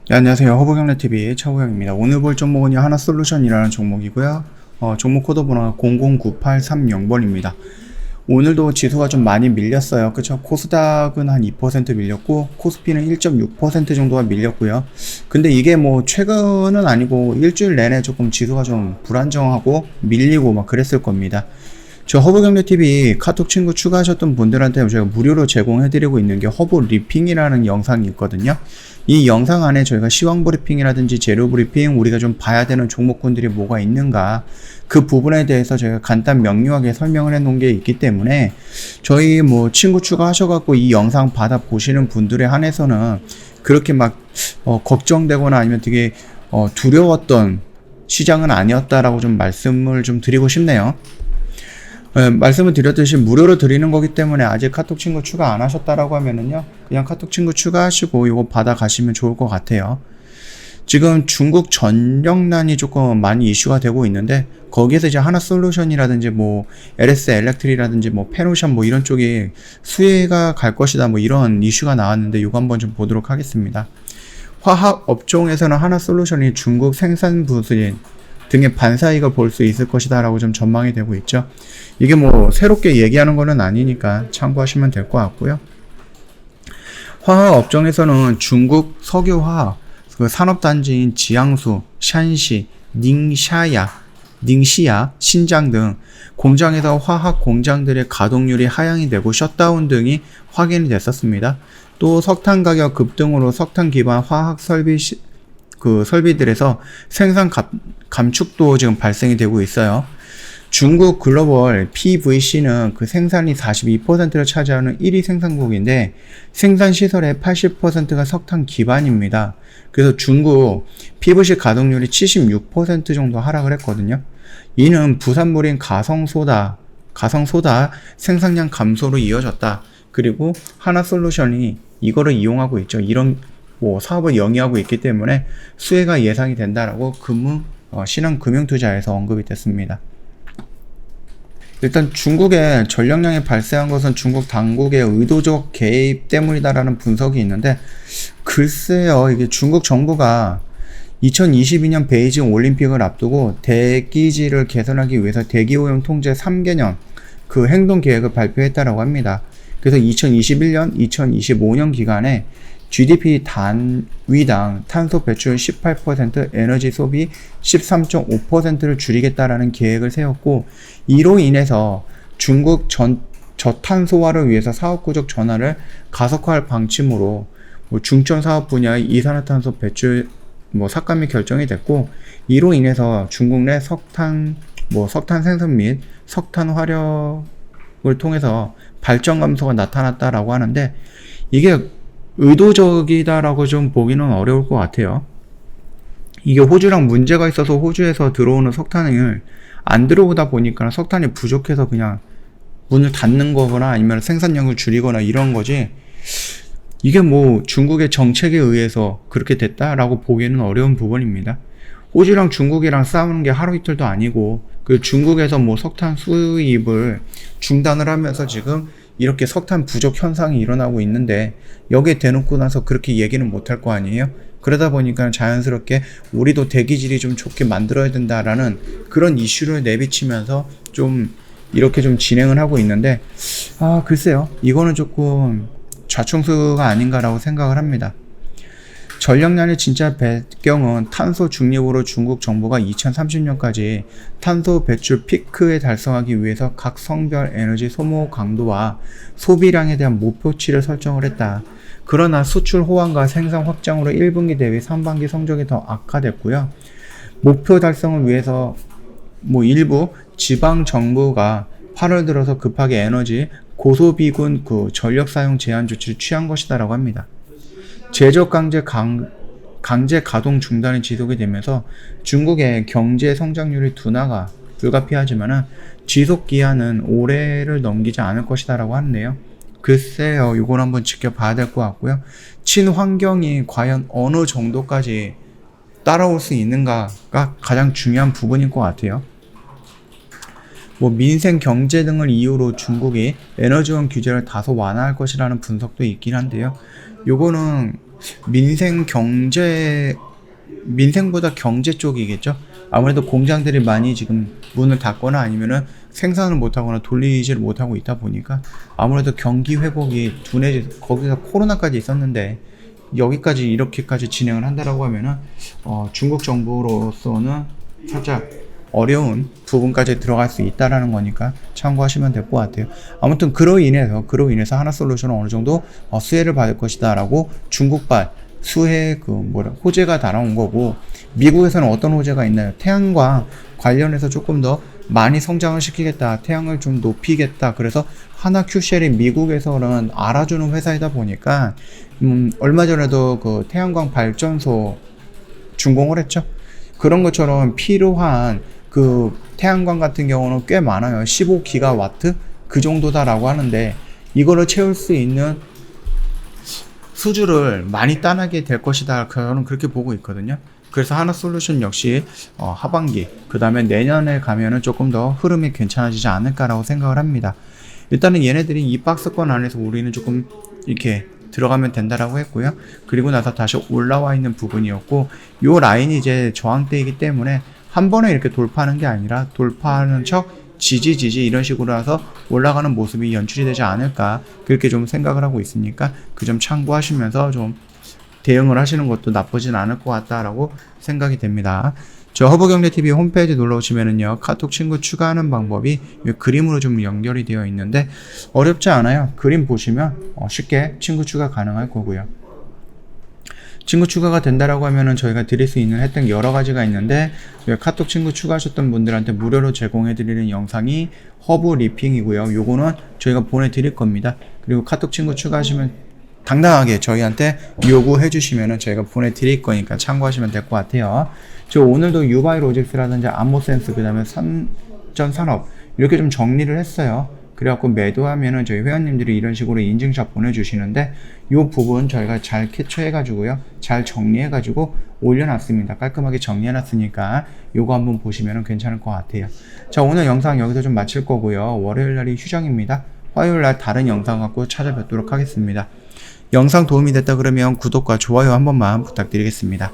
네, 안녕하세요. 허브경제TV 차우경입니다. 오늘 볼 종목은요, 하나솔루션이라는 종목이고요. 종목 코드 번호가 009830번입니다. 오늘도 지수가 좀 많이 밀렸어요. 그쵸? 코스닥은 한 2% 밀렸고, 코스피는 1.6% 정도가 밀렸고요. 근데 이게 뭐, 최근은 아니고, 일주일 내내 조금 지수가 좀 불안정하고, 밀리고 막 그랬을 겁니다. 저 허브경제TV 카톡 친구 추가하셨던 분들한테 저희가 무료로 제공해드리고 있는 게 허브 리핑이라는 영상이 있거든요. 이 영상 안에 저희가 시황 브리핑이라든지 재료 브리핑, 우리가 좀 봐야 되는 종목군들이 뭐가 있는가, 그 부분에 대해서 저희가 간단 명료하게 설명을 해 놓은 게 있기 때문에 저희 뭐 친구 추가하셔갖고 이 영상 받아 보시는 분들에 한해서는 그렇게 막 걱정되거나 아니면 되게 두려웠던 시장은 아니었다라고 좀 말씀을 좀 드리고 싶네요. 말씀을 드렸듯이 무료로 드리는 거기 때문에 아직 카톡 친구 추가 안 하셨다라고 하면은요, 그냥 카톡 친구 추가하시고 이거 받아 가시면 좋을 것 같아요. 지금 중국 전력난이 조금 많이 이슈가 되고 있는데, 거기에서 이제 하나솔루션이라든지 뭐 LS 엘렉트리라든지 뭐 페노션 뭐 이런 쪽이 수혜가 갈 것이다 뭐 이런 이슈가 나왔는데, 이거 한번 좀 보도록 하겠습니다. 화학 업종에서는 하나솔루션이 중국 생산 부수인 등의 반사이익을 볼 수 있을 것이다 라고 좀 전망이 되고 있죠. 이게 뭐 새롭게 얘기하는 거는 아니니까 참고하시면 될 것 같고요. 화학 업종에서는 중국 석유화학 그 산업단지인 지양수, 샨시, 닝시야, 신장 등 공장에서 화학 공장들의 가동률이 하향이 되고 셧다운 등이 확인이 됐었습니다. 또 석탄 가격 급등으로 석탄 기반 화학 설비들에서 생산 감축도 지금 발생이 되고 있어요. 중국 글로벌 PVC는 그 생산이 42%를 차지하는 1위 생산국인데 생산 시설의 80%가 석탄 기반입니다. 그래서 중국 PVC 가동률이 76% 정도 하락을 했거든요. 이는 부산물인 가성소다 생산량 감소로 이어졌다. 그리고 하나솔루션이 이거를 이용하고 있죠. 이런 사업을 영위하고 있기 때문에 수혜가 예상이 된다라고 신한금융투자에서 언급이 됐습니다. 일단 중국의 전력난이 발생한 것은 중국 당국의 의도적 개입 때문이다라는 분석이 있는데, 글쎄요, 이게 중국 정부가 2022년 베이징 올림픽을 앞두고 대기질을 개선하기 위해서 대기오염 통제 3개년 그 행동 계획을 발표했다라고 합니다. 그래서 2021년, 2025년 기간에 GDP 단위당 탄소 배출 18%, 에너지 소비 13.5%를 줄이겠다라는 계획을 세웠고, 이로 인해서 중국 저탄소화를 위해서 사업구적 전환을 가속화할 방침으로 중점 사업 분야의 이산화탄소 배출 삭감이 결정이 됐고, 이로 인해서 중국 내 석탄 생산 및 석탄 화력을 통해서 발전 감소가 나타났다라고 하는데, 이게 의도적이다라고 좀 보기는 어려울 것 같아요. 이게 호주랑 문제가 있어서 호주에서 들어오는 석탄을 안 들어오다 보니까 석탄이 부족해서 그냥 문을 닫는 거거나 아니면 생산량을 줄이거나 이런 거지, 이게 뭐 중국의 정책에 의해서 그렇게 됐다라고 보기에는 어려운 부분입니다. 호주랑 중국이랑 싸우는 게 하루 이틀도 아니고, 그 중국에서 석탄 수입을 중단을 하면서 지금 이렇게 석탄 부족 현상이 일어나고 있는데, 여기에 대놓고 나서 그렇게 얘기는 못할 거 아니에요? 그러다 보니까 자연스럽게 우리도 대기질이 좀 좋게 만들어야 된다라는 그런 이슈를 내비치면서 좀 이렇게 좀 진행을 하고 있는데, 글쎄요, 이거는 조금 좌충수가 아닌가라고 생각을 합니다. 전력난의 진짜 배경은 탄소 중립으로 중국 정부가 2030년까지 탄소 배출 피크에 달성하기 위해서 각 성별 에너지 소모 강도와 소비량에 대한 목표치를 설정을 했다. 그러나 수출 호황과 생산 확장으로 1분기 대비 3분기 성적이 더 악화됐고요. 목표 달성을 위해서 일부 지방 정부가 8월 들어서 급하게 에너지 고소비군 전력 사용 제한 조치를 취한 것이다라고 합니다. 제적 강제 가동 중단이 지속이 되면서 중국의 경제 성장률이 둔화가 불가피하지만은 지속 기한은 올해를 넘기지 않을 것이다라고 하는데요. 글쎄요, 이건 한번 지켜봐야 될 것 같고요. 친환경이 과연 어느 정도까지 따라올 수 있는가가 가장 중요한 부분인 것 같아요. 민생 경제 등을 이유로 중국이 에너지원 규제를 다소 완화할 것이라는 분석도 있긴 한데요. 요거는 민생보다 경제 쪽이겠죠. 아무래도 공장들이 많이 지금 문을 닫거나 아니면은 생산을 못하거나 돌리지를 못하고 있다 보니까 아무래도 경기 회복이 둔해지, 거기서 코로나까지 있었는데 여기까지 이렇게까지 진행을 한다라고 하면은 중국 정부로서는 살짝 어려운 부분까지 들어갈 수 있다라는 거니까 참고하시면 될 것 같아요. 아무튼 그로 인해서 하나솔루션은 어느 정도 수혜를 받을 것이다라고 중국발 수혜 호재가 달아온 거고, 미국에서는 어떤 호재가 있나요? 태양광 관련해서 조금 더 많이 성장을 시키겠다, 태양을 좀 높이겠다. 그래서 하나 큐쉘이 미국에서는 알아주는 회사이다 보니까 얼마 전에도 그 태양광 발전소 준공을 했죠. 그런 것처럼 필요한 그 태양광 같은 경우는 꽤 많아요. 15기가와트 그 정도다라고 하는데 이거를 채울 수 있는 수주를 많이 따내게 될 것이다, 저는 그렇게 보고 있거든요. 그래서 하나솔루션 역시 하반기 그 다음에 내년에 가면은 조금 더 흐름이 괜찮아지지 않을까라고 생각을 합니다. 일단은 얘네들이 이 박스권 안에서 우리는 조금 이렇게 들어가면 된다라고 했고요. 그리고 나서 다시 올라와 있는 부분이었고, 요 라인이 이제 저항대이기 때문에 한 번에 이렇게 돌파하는 게 아니라 돌파하는 척 지지 이런 식으로 해서 올라가는 모습이 연출이 되지 않을까, 그렇게 좀 생각을 하고 있으니까 그 점 참고하시면서 좀 대응을 하시는 것도 나쁘진 않을 것 같다라고 생각이 됩니다. 저 허브경제TV 홈페이지 놀러 오시면은요, 카톡 친구 추가하는 방법이 그림으로 좀 연결이 되어 있는데 어렵지 않아요. 그림 보시면 쉽게 친구 추가 가능할 거고요. 친구 추가가 된다라고 하면은 저희가 드릴 수 있는 혜택 여러 가지가 있는데, 카톡 친구 추가하셨던 분들한테 무료로 제공해 드리는 영상이 허브 리핑이고요. 요거는 저희가 보내드릴 겁니다. 그리고 카톡 친구 추가하시면 당당하게 저희한테 요구해 주시면은 저희가 보내드릴 거니까 참고하시면 될 것 같아요. 저 오늘도 유바이로직스라든지 암모센스, 그 다음에 삼전산업 이렇게 좀 정리를 했어요. 그래갖고 매도하면은 저희 회원님들이 이런 식으로 인증샷 보내주시는데 이 부분 저희가 잘 캡처해가지고요, 잘 정리해가지고 올려놨습니다. 깔끔하게 정리해놨으니까 요거 한번 보시면은 괜찮을 것 같아요. 자, 오늘 영상 여기서 좀 마칠 거고요. 월요일날이 휴장입니다. 화요일날 다른 영상 갖고 찾아뵙도록 하겠습니다. 영상 도움이 됐다 그러면 구독과 좋아요 한 번만 부탁드리겠습니다.